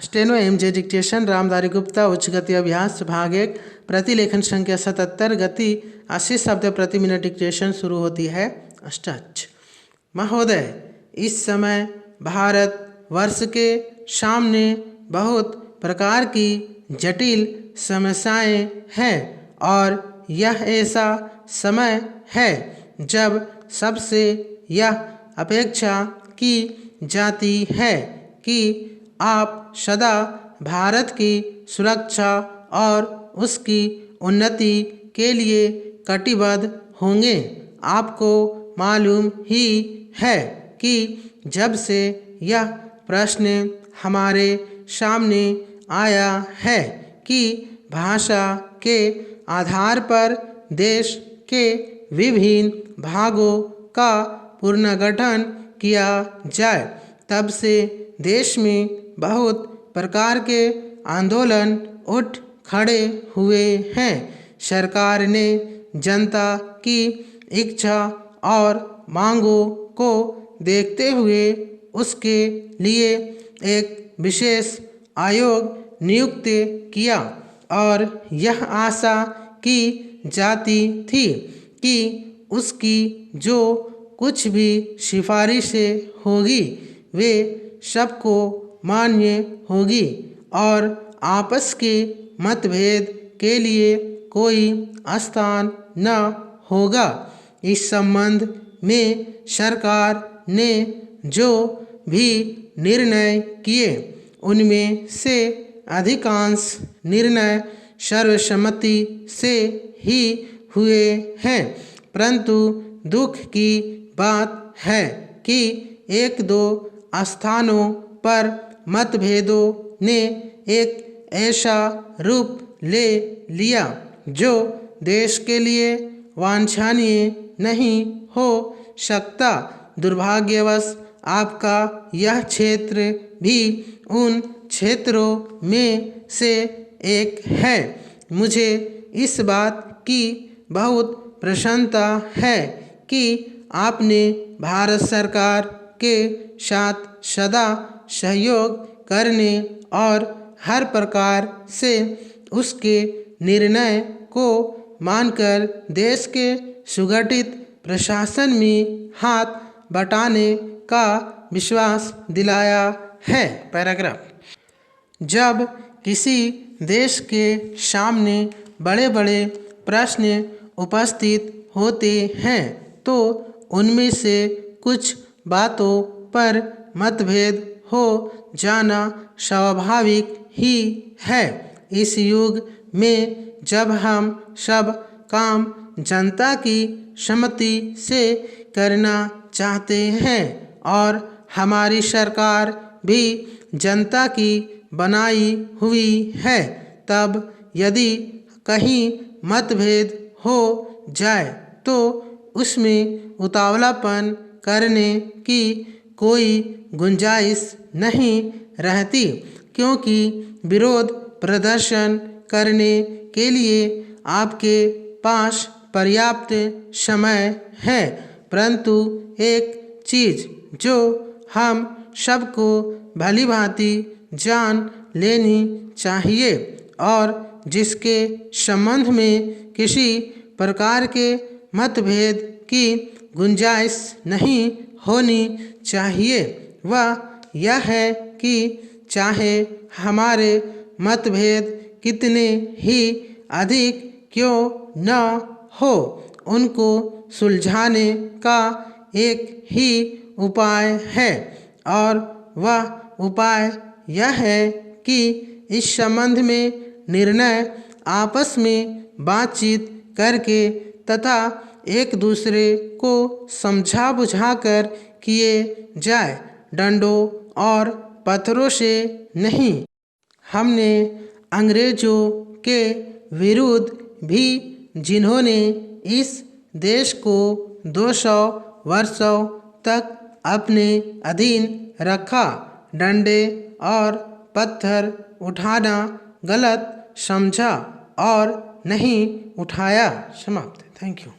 Steno MJ dictation Ramdhari Gupta उच्च गति अभ्यास भाग 1 प्रतिलेखन संख्या 77 गति 80 शब्द प्रति मिनट डिक्टेशन शुरू होती है। स्टार्ट। महोदय, इस समय भारत वर्ष के सामने बहुत प्रकार की जटिल समस्याएं हैं और यह ऐसा समय है जब सबसे यह अपेक्षा की जाती है कि आप सदा भारत की सुरक्षा और उसकी उन्नति के लिए कटिबद्ध होंगे। आपको मालूम ही है कि जब से यह प्रश्न हमारे सामने आया है कि भाषा के आधार पर देश के विभिन्न भागों का पुनर्गठन किया जाए, तब से देश में बहुत प्रकार के आंदोलन उठ खड़े हुए हैं। सरकार ने जनता की इच्छा और मांगों को देखते हुए उसके लिए एक विशेष आयोग नियुक्त किया और यह आशा की जाती थी कि उसकी जो कुछ भी सिफारिशें होगी वे सबको मान्य होगी और आपस के मतभेद के लिए कोई स्थान न होगा। इस संबंध में सरकार ने जो भी निर्णय किए उनमें से अधिकांश निर्णय सर्वसम्मति से ही हुए हैं, परंतु दुख की बात है कि एक दो स्थानों पर मतभेदों ने एक ऐसा रूप ले लिया जो देश के लिए वांछनीय नहीं हो सकता। दुर्भाग्यवश आपका यह क्षेत्र भी उन क्षेत्रों में से एक है। मुझे इस बात की बहुत प्रसन्नता है कि आपने भारत सरकार के साथ सदा सहयोग करने और हर प्रकार से उसके निर्णय को मानकर देश के सुगठित प्रशासन में हाथ बटाने का विश्वास दिलाया है। पैराग्राफ। जब किसी देश के सामने बड़े बड़े प्रश्न उपस्थित होते हैं तो उनमें से कुछ बातों पर मतभेद हो जाना स्वाभाविक ही है। इस युग में जब हम सब काम जनता की सम्मति से करना चाहते हैं और हमारी सरकार भी जनता की बनाई हुई है, तब यदि कहीं मतभेद हो जाए तो उसमें उतावलापन करने की कोई गुंजाइश नहीं रहती, क्योंकि विरोध प्रदर्शन करने के लिए आपके पास पर्याप्त समय है। परंतु एक चीज़ जो हम सबको भली भांति जान लेनी चाहिए और जिसके संबंध में किसी प्रकार के मतभेद की गुंजाइश नहीं होनी चाहिए, वह यह है कि चाहे हमारे मतभेद कितने ही अधिक क्यों न हो, उनको सुलझाने का एक ही उपाय है और वह उपाय यह है कि इस संबंध में निर्णय आपस में बातचीत करके तथा एक दूसरे को समझा बुझाकर किए जाए, डंडों और पत्थरों से नहीं। हमने अंग्रेजों के विरुद्ध भी, जिन्होंने इस देश को 200 वर्षों तक अपने अधीन रखा, डंडे और पत्थर उठाना गलत समझा और नहीं उठाया। समाप्त। Thank you.